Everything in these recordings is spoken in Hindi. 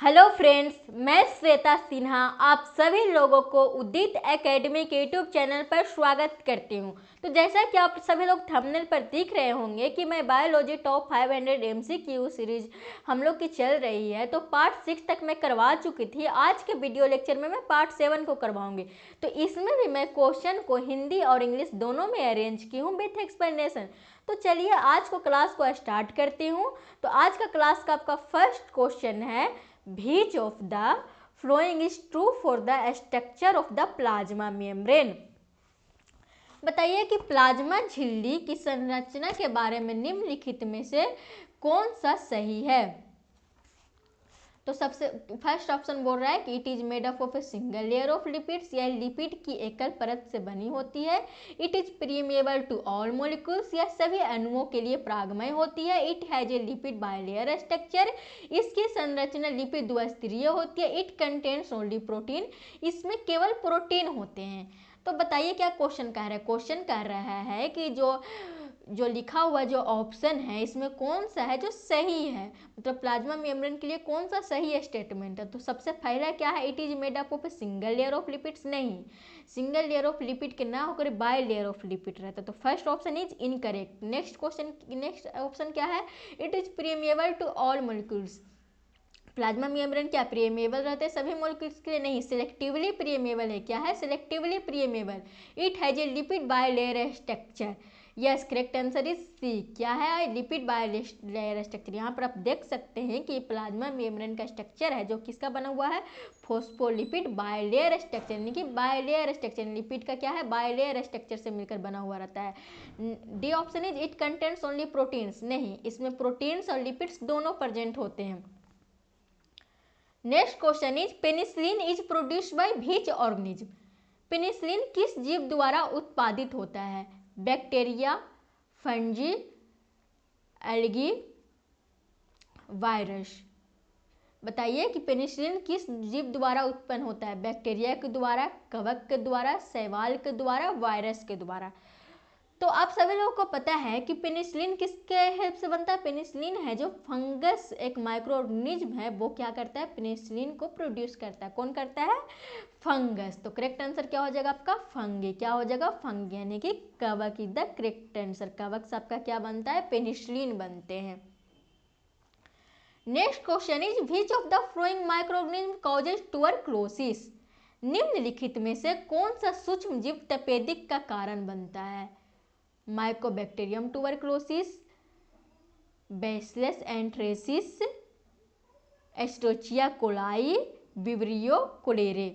हेलो फ्रेंड्स, मैं श्वेता सिन्हा आप सभी लोगों को उदित एकेडमी के यूट्यूब चैनल पर स्वागत करती हूं। तो जैसा कि आप सभी लोग थंबनेल पर देख रहे होंगे कि मैं बायोलॉजी टॉप 500 एमसीक्यू सीरीज हम लोग की चल रही है। तो पार्ट 6 तक मैं करवा चुकी थी। आज के वीडियो लेक्चर में मैं पार्ट 7 को करवाऊंगी। तो इसमें भी मैं क्वेश्चन को हिंदी और इंग्लिश दोनों में अरेंज की हूँ विथ एक्सप्लेनेशन। तो चलिए आज को क्लास को स्टार्ट करती हूँ। तो आज का क्लास का आपका फर्स्ट क्वेश्चन है, which of the following is true for the structure of the plasma membrane। बताइए कि प्लाज्मा झिल्ली की संरचना के बारे में निम्नलिखित में से कौन सा सही है। तो सबसे फर्स्ट ऑप्शन बोल रहा है कि it is made up of a single layer of lipids, यह लिपिड की एकल परत से बनी होती है। It is permeable to all molecules, यह सभी अणुओं के लिए प्रागमय होती है। It has a lipid bilayer structure, इसकी संरचना लिपिड द्विस्तरीय होती है। इट कंटेन्स ओनली प्रोटीन, इसमें केवल प्रोटीन होते हैं। तो बताइए क्या क्वेश्चन कह रहा है। क्वेश्चन कह रहा है कि जो लिखा हुआ जो ऑप्शन है इसमें कौन सा है जो सही है, मतलब प्लाज्मा मेम्ब्रेन के लिए कौन सा सही स्टेटमेंट है। तो सबसे पहला क्या है, it is made up of a single layer of lipids. नहीं, सिंगल लेयर ऑफ लिपिड के ना होकर बाय लेयर ऑफ लिपिड रहता है। तो first option is incorrect. Next option क्या है, it is permeable to all molecules. Plasma membrane क्या प्रीएमेबल रहते हैं सभी मॉलिक्यूल्स के लिए? नहीं, सिलेक्टिवली प्रीएमेबल है। क्या है? Selectively permeable. It has a lipid bilayer structure. Yes, correct answer is C. क्या है? Lipid bilayer structure. यहाँ पर आप देख सकते हैं कि प्लाज्मा मेम्ब्रेन का स्ट्रक्चर है जो किसका बना हुआ है, फोस्फोलिपिड बायलेयर स्ट्रक्चर, यानी कि बायलेयर स्ट्रक्चर लिपिड का क्या है, बायलेयर स्ट्रक्चर से मिलकर बना हुआ रहता है। D option is it contains only proteins. नहीं, इसमें प्रोटीन्स और लिपिड्स दोनों प्रेजेंट होते हैं। Next question is penicillin is produced by which organism. Penicillin किस जीव द्वारा उत्पादित होता है? Bacteria, fungi, algae, virus. बताइए कि पेनिसिलिन किस जीव द्वारा उत्पन्न होता है? बैक्टीरिया के द्वारा, कवक के द्वारा, शैवाल के द्वारा, वायरस के द्वारा। तो आप सभी लोगों को पता है कि पेनिसिलिन किसके हेल्प से बनता है? पेनिसिलिन है जो फंगस एक माइक्रो ऑर्गेनिज्म है, वो क्या करता है, पेनिसिलिन को प्रोड्यूस करता है। कौन करता है? फंगस। तो करेक्ट आंसर क्या हो जाएगा आपका? फंगी। क्या हो जाएगा? फंगी, यानी कि कवक इज द करेक्ट आंसर। कवक से आपका क्या बनता है? पेनिसिलिन बनते हैं। Next question is which of the following micro organism causes tuberculosis. निम्नलिखित में से कौन सा सूक्ष्म जीव तपेदिक का कारण बनता है? Mycobacterium tuberculosis, Bacillus anthracis, Escherichia coli, Vibrio cholerae.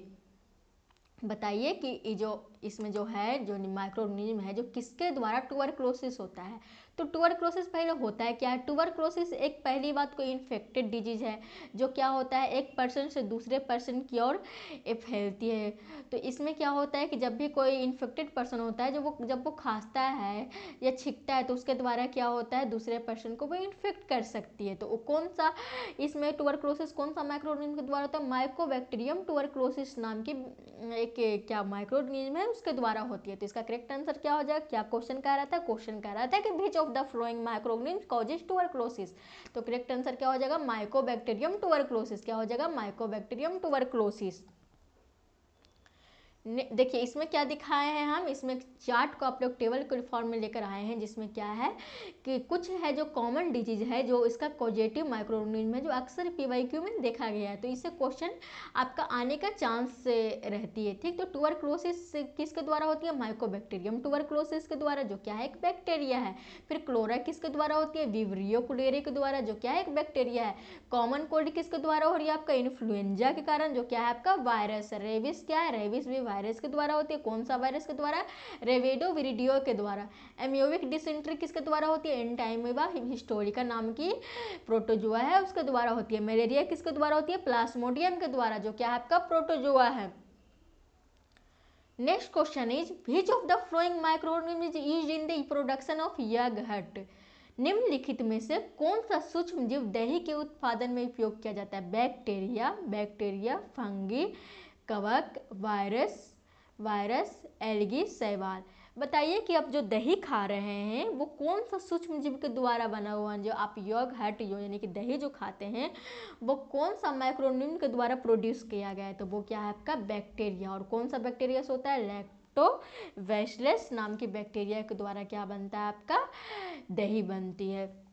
बताइए कि जो इसमें जो है जो माइक्रो ऑर्गेनिज्म है जो किसके द्वारा ट्यूबरक्लोसिस होता है। तो ट्यूबरक्लोसिस पहले होता है क्या है? ट्यूबरक्लोसिस एक पहली बात को इन्फेक्टेड डिजीज है जो क्या होता है, एक पर्सन से दूसरे पर्सन की ओर फैलती है। तो इसमें क्या होता है कि जब भी कोई इन्फेक्टेड पर्सन होता है जब वो खांसता है या छींकता है तो उसके द्वारा क्या होता है, दूसरे पर्सन को वो इन्फेक्ट कर सकती है। तो वो कौन सा इसमें ट्यूबरक्लोसिस कौन सा माइक्रो ऑर्गेनिज्म के द्वारा होता है? माइकोबैक्टीरियम ट्यूबरक्लोसिस नाम की एक क्या माइक्रो ऑर्गेनिज्म है उसके द्वारा होती है। तो इसका करेक्ट आंसर क्या हो जाएगा? क्या क्वेश्चन कह रहा था? क्वेश्चन कह रहा था कि which of the following micro organism causes tuberculosis. तो करेक्ट आंसर क्या हो जाएगा? Mycobacterium tuberculosis. क्या हो जाएगा? Mycobacterium tuberculosis. देखिए इसमें क्या दिखाए हैं हम, इसमें चार्ट को आप लोग टेबल के फॉर्म में लेकर आए हैं जिसमें क्या है कि कुछ है जो कॉमन डिजीज है जो इसका कॉजेटिव माइक्रो ऑर्गेनिज्म है जो अक्सर पीवाईक्यू में देखा गया है। तो इससे क्वेश्चन आपका आने का चांस रहती है। ठीक, तो ट्यूबरक्लोसिस किसके द्वारा होती है? माइकोबैक्टीरियम ट्यूबरक्लोसिस के द्वारा जो क्या है एक बैक्टीरिया है। फिर क्लोरा किसके द्वारा होती है? विब्रियो कुलेरे के द्वारा जो क्या है एक बैक्टीरिया है। कॉमन कोल्ड किसके द्वारा हो रही है? आपका इन्फ्लुएंजा के कारण जो क्या है आपका वायरस। रेबिस क्या है? रेबिस भी वायरस के द्वारा होती है। कौन सा वायरस के द्वारा? रेविडो विरिडियो के द्वारा। एमियोविक डिसेंट्री किसके द्वारा होती है? एंटाइमेबा हिस्टोरिका नाम की प्रोटोजोआ है उसके द्वारा होती है। मलेरिया किसके द्वारा होती है? प्लाज्मोडियम के द्वारा जो क्या है आपका प्रोटोजोआ है। Next question is which of the flowing microorganism is used in the production of egg हट। निम्नलिखित में से कौन सा सूक्ष्म जीव दही के उत्पादन में उपयोग किया जाता है? बैक्टीरिया, फंगी, कवक, वायरस, एल्गी, शैवाल। बताइए कि आप जो दही खा रहे हैं वो कौन सा सूक्ष्म जीव के द्वारा बना हुआ है। जो आप योगर्ट जो यानी कि दही जो खाते हैं वो कौन सा माइक्रोऑर्गेनिज्म के द्वारा प्रोड्यूस किया गया है, तो वो क्या है आपका बैक्टीरिया। और कौन सा बैक्टीरिया से होता है, लैक्टोबैसिलस नाम की बैक्टीरिया के द्वारा क्या बनता है आपका दही बनती है।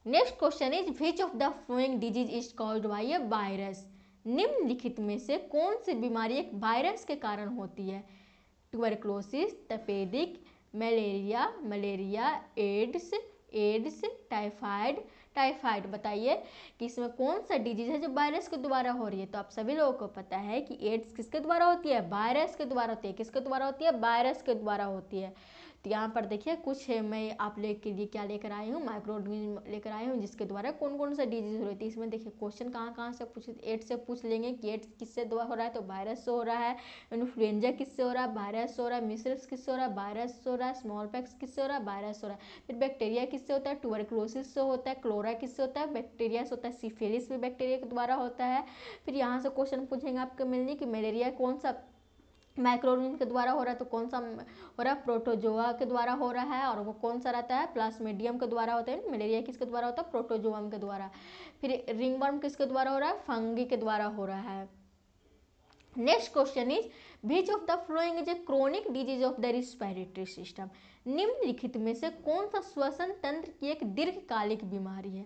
Next question is which of the following disease is caused by a virus. निम्नलिखित में से कौन सी बीमारी एक वायरस के कारण होती है। ट्यूबरक्लोसिस, तपेदिक, मलेरिया, एड्स, टाइफाइड। बताइए कि इसमें कौन सा डिजीज है जो वायरस के द्वारा हो रही है। तो आप सभी लोगों को पता है कि एड्स किसके द्वारा होती है, वायरस के द्वारा होती है। किसके द्वारा होती है, वायरस के द्वारा होती है। तो यहाँ पर देखिए कुछ है, मैं आप लोग के लिए क्या लेकर आई हूँ, माइक्रोऑर्गेनिज्म लेकर आई हूँ जिसके द्वारा कौन कौन सा डिजीज हो रही थी। इसमें देखिए क्वेश्चन कहाँ से पूछ, एड्स से पूछ लेंगे कि एड्स किससे द्वारा हो रहा है, तो वायरस से हो रहा है। इन्फ्लुएंजा किससे हो रहा है, वायरस से हो रहा है। मिसल्स किससे हो रहा है, वायरस से हो रहा है। स्मॉल पैक्स किससे हो रहा है, वायरस से हो रहा है। फिर बैक्टीरिया किससे होता है, ट्यूबरक्लोसिस से होता है। क्लोरा किससे होता है, बैक्टीरिया से होता है। सिफिलिस भी बैक्टीरिया के द्वारा होता है। फिर यहाँ से क्वेश्चन पूछेंगे आपको मिलने कि मलेरिया कौन सा माइक्रोऑर्गेनिज्म के द्वारा हो रहा है, तो कौन सा हो रहा है, प्रोटोजोआ के द्वारा हो रहा है। और वो कौन सा रहता है, प्लाज्मोडियम के द्वारा होता है। मलेरिया किसके द्वारा होता है, प्रोटोजोअम के द्वारा। फिर रिंगवर्म किसके द्वारा हो रहा है, फंगी के द्वारा हो रहा है। Next question is which of the following is a chronic disease of the respiratory system. निम्नलिखित में से कौन सा श्वसन तंत्र की एक दीर्घकालिक बीमारी है।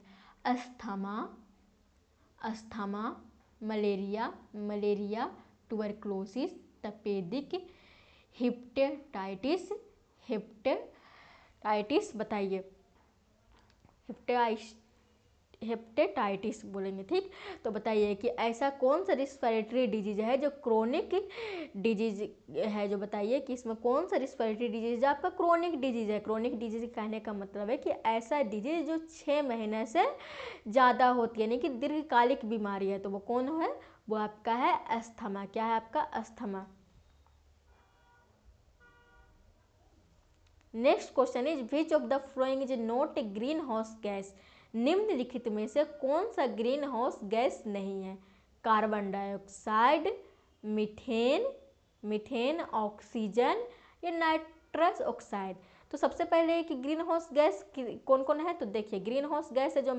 अस्थमा, मलेरिया, ट्यूबरक्लोसिस, तपेदिक, हेपेटाइटिस। बताइए हेपेटाइटिस बोलेंगे, ठीक। तो बताइए कि ऐसा कौन सा रिस्पिरेटरी डिजीज है जो क्रोनिक डिजीज है, जो बताइए कि इसमें कौन सा रिस्पिरेटरी डिजीज आपका क्रोनिक डिजीज है। क्रोनिक डिजीज कहने का मतलब है कि ऐसा डिजीज जो 6 महीने से ज़्यादा होती है, यानी कि दीर्घकालिक बीमारी है। तो वो कौन है, वो आपका है अस्थमा। क्या है आपका, asthma. Next question is which of the following is not a green house gas. निम्नलिखित में से कौन सा ग्रीन हाउस गैस नहीं है। कार्बन डाइऑक्साइड, मीथेन, ऑक्सीजन या नाइट्रस ऑक्साइड। तो सबसे पहले कि ग्रीन हाउस गैस कौन कौन है, तो देखिए ग्रीन हाउस गैस है जो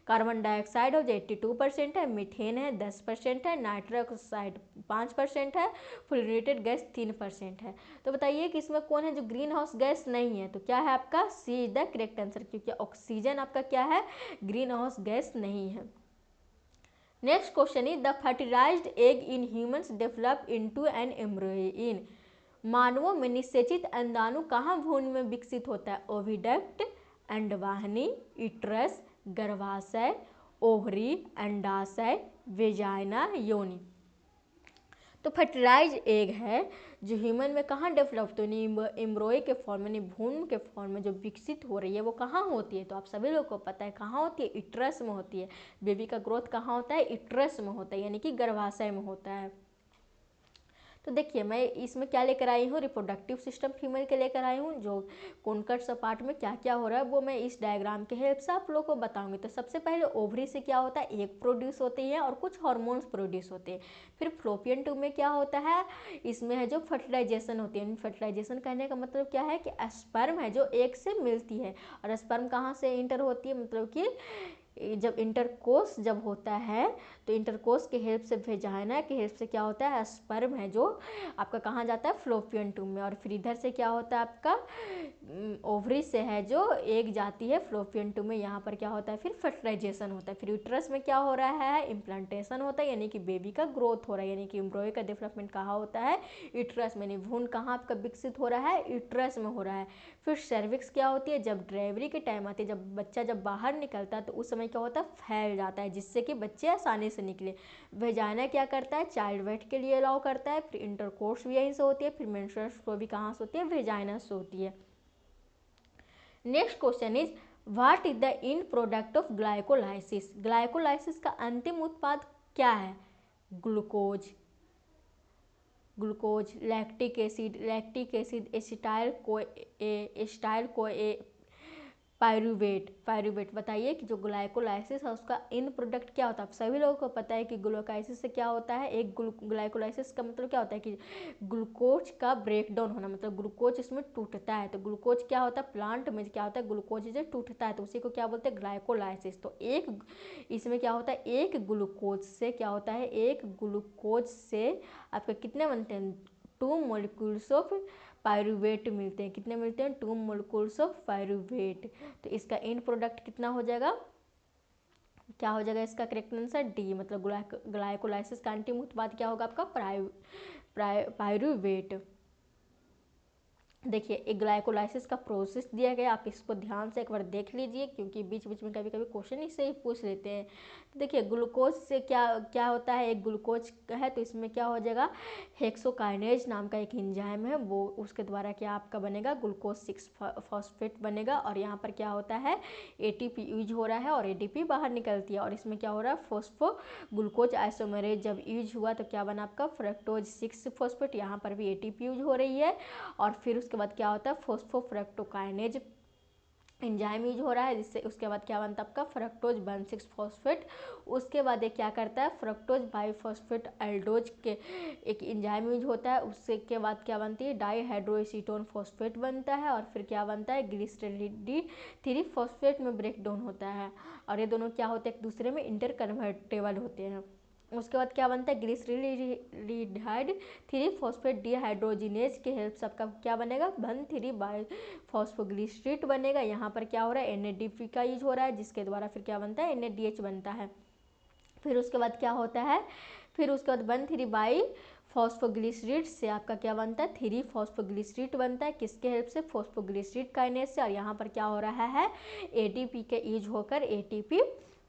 कार्बन डाइऑक्साइड है जो 82% है, मीथेन है 10% है, नाइट्रस ऑक्साइड 5% है, फ्लोरेटेड गैस 3% है। तो बताइए कि इसमें कौन है जो ग्रीन हाउस गैस नहीं है, तो क्या है आपका C is the correct answer, क्योंकि ऑक्सीजन आपका क्या है, ग्रीन हाउस गैस नहीं है। Next question is the fertilised egg in humans develop into an embryo. मानवों में निषेचित अंडाणु कहाँ भ्रूण में विकसित होता है। ओविडक्ट, अंडवाहिनी, यूट्रस, गर्भाशय, ओवरी, अंडाशय, वेजाइना, योनि। तो फर्टिलाइज एग है जो ह्यूमन में कहाँ डेवलप, तो एम्ब्रोय के फॉर्म में, भ्रूण के फॉर्म में जो विकसित हो रही है वो कहाँ होती है। तो आप सभी लोगों को पता है कहाँ होती है, यूट्रस में होती है। बेबी का ग्रोथ कहाँ होता है, यूट्रस में होता है, यानी कि गर्भाशय में होता है। तो देखिए मैं इसमें क्या लेकर आई हूँ, रिप्रोडक्टिव सिस्टम फीमेल के लेकर आई हूँ। जो कॉन्कर्स पार्ट में क्या क्या हो रहा है वो मैं इस डायग्राम के हेल्प से आप लोगों को बताऊंगी। तो सबसे पहले ओवरी से क्या होता है, एग प्रोड्यूस होती है और कुछ हार्मोन्स प्रोड्यूस होते हैं। फिर फ्लोपियन ट्यूब में क्या होता है, इसमें है जो फर्टिलाइजेशन होती है। फर्टिलाइजेशन कहने का मतलब क्या है कि स्पर्म है जो एग से मिलती है। और स्पर्म कहाँ से इंटर होती है, मतलब कि जब इंटरकोर्स जब होता है तो इंटरकोर्स के हेल्प से, वेजाइना के हेल्प से क्या होता है, स्पर्म है जो आपका कहाँ जाता है, फ्लोपियन ट्यूब में। और फिर इधर से क्या होता है आपका ओवरी से है जो एग जाती है फ्लोपियन ट्यूब में। यहाँ पर क्या होता है, फिर फर्टिलाइजेशन होता है। फिर यूट्रस में क्या हो रहा है, इम्प्लांटेशन होता है, यानी कि बेबी का ग्रोथ हो रहा है, यानी कि एम्ब्रॉय का डेवलपमेंट कहाँ होता है, यूट्रस में। भ्रूण कहाँ आपका विकसित हो रहा है, यूट्रस में हो रहा है। फिर सर्विक्स क्या होती है, जब डिलीवरी के टाइम आती है, जब बच्चा जब बाहर निकलता है तो उस समय क्या होता है, फैल जाता है जिससे कि बच्चे आसानी से निकले। वेजाइना क्या करता है, चाइल्ड वेट के लिए अलाउ करता है। फिर इंटरकोर्स भी यहीं से होती है। फिर मेंस्ट्रुअल फ्लो भी कहाँ से होती है, वेजाइना से होती है। Next question is what is the end product of glycolysis. Glycolysis का अंतिम उत्पाद क्या है, glucose, lactic acid, acetyl co pyruvate बताइए कि जो ग्लाइकोलाइसिस है उसका इन प्रोडक्ट क्या होता है। आप सभी लोगों को पता है कि ग्लूकोलाइसिस से क्या होता है, एक ग्लाइकोलाइसिस का मतलब क्या होता है कि ग्लूकोज का ब्रेकडाउन होना, मतलब ग्लूकोज इसमें टूटता है। तो ग्लूकोज क्या होता है, प्लांट में क्या होता है, ग्लूकोज जो टूटता है तो उसी को क्या बोलते हैं, ग्लाइकोलाइसिस। तो एक इसमें क्या होता है, एक ग्लूकोज से क्या होता है, एक ग्लूकोज से आपके कितने बनते हैं, 2 मोलिक्यूल्स ऑफ पायरूवेट मिलते हैं। कितने मिलते हैं, 2 मोलिक्यूल्स ऑफ पायरूवेट। तो इसका एंड प्रोडक्ट कितना हो जाएगा, क्या हो जाएगा इसका करेक्ट आंसर डी, मतलब ग्लाइकोलाइसिस का अंतिम उत्पाद क्या होगा आपका, पायरूवेट। देखिए एक ग्लाइकोलाइसिस का प्रोसेस दिया गया, आप इसको ध्यान से एक बार देख लीजिए क्योंकि बीच बीच में कभी कभी क्वेश्चन इससे ही पूछ लेते हैं। तो देखिए ग्लूकोज से क्या क्या होता है, एक ग्लूकोज है तो इसमें क्या हो जाएगा, हेक्सोकाइनेज नाम का एक एंजाइम है, वो उसके द्वारा क्या आपका बनेगा, ग्लूकोज 6 फॉस्फेट बनेगा। और यहाँ पर क्या होता है, एटीपी यूज हो रहा है और एटीपी बाहर निकलती है और इसमें क्या हो रहा है, फोस्फो ग्लूकोज आइसोमरेज जब यूज हुआ तो क्या बना आपका, फ्रक्टोज 6 फॉस्फेट। यहाँ पर भी एटीपी यूज हो रही है और फिर उसके बाद क्या होता है, फोस्फोफ्रक्टोकाइनेज एंजाइम यूज हो रहा है, जिससे उसके बाद क्या बनता है आपका, फ्रक्टोज 1,6 फॉस्फेट। उसके बाद ये क्या करता है, फ्रक्टोज बाइफॉस्फेट एल्डोज के एक एंजाइम यूज होता है, उससे के बाद क्या बनती है, डाईहाइड्रोएसीटोन फॉस्फेट बनता है और फिर क्या बनता है, ग्लिसरॉल 3 फॉस्फेट में ब्रेक डाउन होता है और ये दोनों क्या होते हैं, एक दूसरे में इंटरकन्वर्टेबल होते हैं। उसके बाद क्या बनता है, ग्लिसरील्डिहाइड 3 फॉस्फेट डिहाइड्रोजिनेज के हेल्प से आपका क्या बनेगा, 1,3 बाई फॉस्फोग्लिसरेट बनेगा। यहाँ पर क्या हो रहा है, NADP का यूज हो रहा है जिसके द्वारा फिर क्या बनता है, NADH बनता है। फिर उसके बाद क्या होता है, फिर उसके बाद 1,3 बाई फॉस्फोग्लिसरेट से आपका क्या बनता है, 3 फॉस्फोग्लिसरेट बनता है, किसके हेल्प से, फॉस्फोग्लिसरेट काइनेज से। और यहाँ पर क्या हो रहा है, ATP के यूज होकर ATP,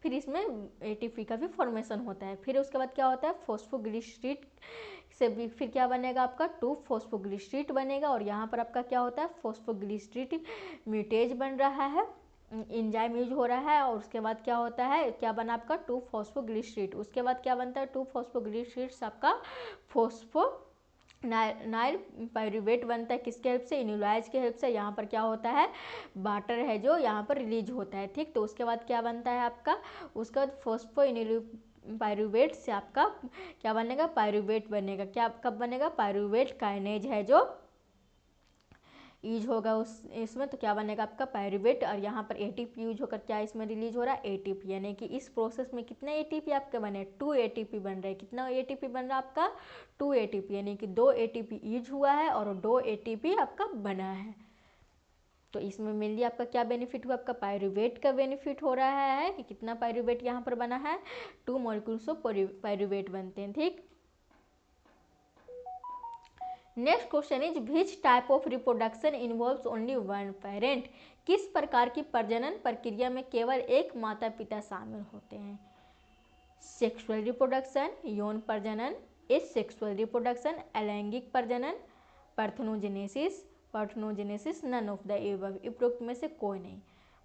फिर इसमें ATP का भी फॉर्मेशन होता है। फिर उसके बाद क्या होता है, फॉस्फोग्लिसरेट से भी फिर क्या बनेगा आपका, 2 फॉस्फोग्लिसरेट बनेगा और यहाँ पर आपका क्या होता है, फॉस्फोग्लिसरेट म्यूटेज बन रहा है, एंजाइम यूज हो रहा है और उसके बाद क्या होता है, क्या बना आपका, 2 फॉस्फोग्लिसरेट। उसके बाद क्या बनता है, 2 फॉस्फोग्लिसरेट आपका फोस्फो नाइल पायरूवेट बनता है, किसके हेल्प से, इन्यूलाइज के हेल्प से। यहाँ पर क्या होता है, वाटर है जो यहाँ पर रिलीज होता है, ठीक। तो उसके बाद क्या बनता है आपका, उसके बाद फोस्फो पायरूवेट से आपका क्या बनेगा, पायरूवेट बनेगा। क्या कब बनेगा, पायरूवेट काइनेज है जो यूज होगा उस इसमें, तो क्या बनेगा आपका, पायरूवेट। और यहाँ पर ATP यूज होकर क्या इसमें रिलीज हो रहा है, ATP। यानी कि इस प्रोसेस में कितने ATP आपके बने, 2 ATP बन रहे हैं। कितना ATP बन रहा है आपका, 2 ATP, यानी कि 2 ATP यूज हुआ है और 2 ATP आपका बना है। तो इसमें मेनली आपका क्या बेनिफिट हुआ, आपका पायरूवेट का बेनिफिट हो रहा है कि कितना पायरूवेट यहाँ पर बना है, 2 मॉलिक्यूल्स ऑफ पायरूवेट बनते हैं, ठीक। Next question is which type of reproduction involves only one parent. किस प्रकार की प्रजनन प्रक्रिया में केवल एक माता पिता शामिल होते हैं, सेक्सुअल रिप्रोडक्शन, यौन प्रजनन, एसेक्सुअल रिप्रोडक्शन, अलैंगिक प्रजनन, parthenogenesis, none of the above. उपरोक्त में से कोई नहीं।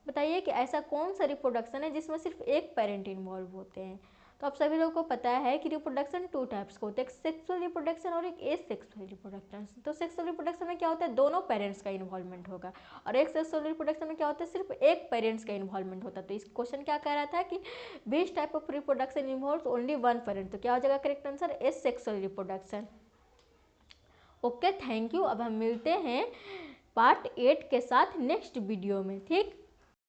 बताइए कि ऐसा कौन सा रिप्रोडक्शन है जिसमें सिर्फ एक पेरेंट इन्वॉल्व होते हैं। तो आप सभी लोगों को पता है कि रिप्रोडक्शन 2 टाइप्स का होता है, एक सेक्सुअल रिप्रोडक्शन और एक एसेक्सुअल रिप्रोडक्शन। तो सेक्सुअल रिप्रोडक्शन में क्या होता है, दोनों पेरेंट्स का इन्वॉल्वमेंट होगा और एक सेक्सुअल रिप्रोडक्शन में क्या होता है, सिर्फ एक पेरेंट्स का इन्वॉल्वमेंट होता है। तो इस क्वेश्चन क्या कह रहा था कि which type of reproduction involves only one parent, तो क्या हो जाएगा correct answer, asexual reproduction. Okay, thank you. अब हम मिलते हैं पार्ट 8 के साथ नेक्स्ट वीडियो में, ठीक।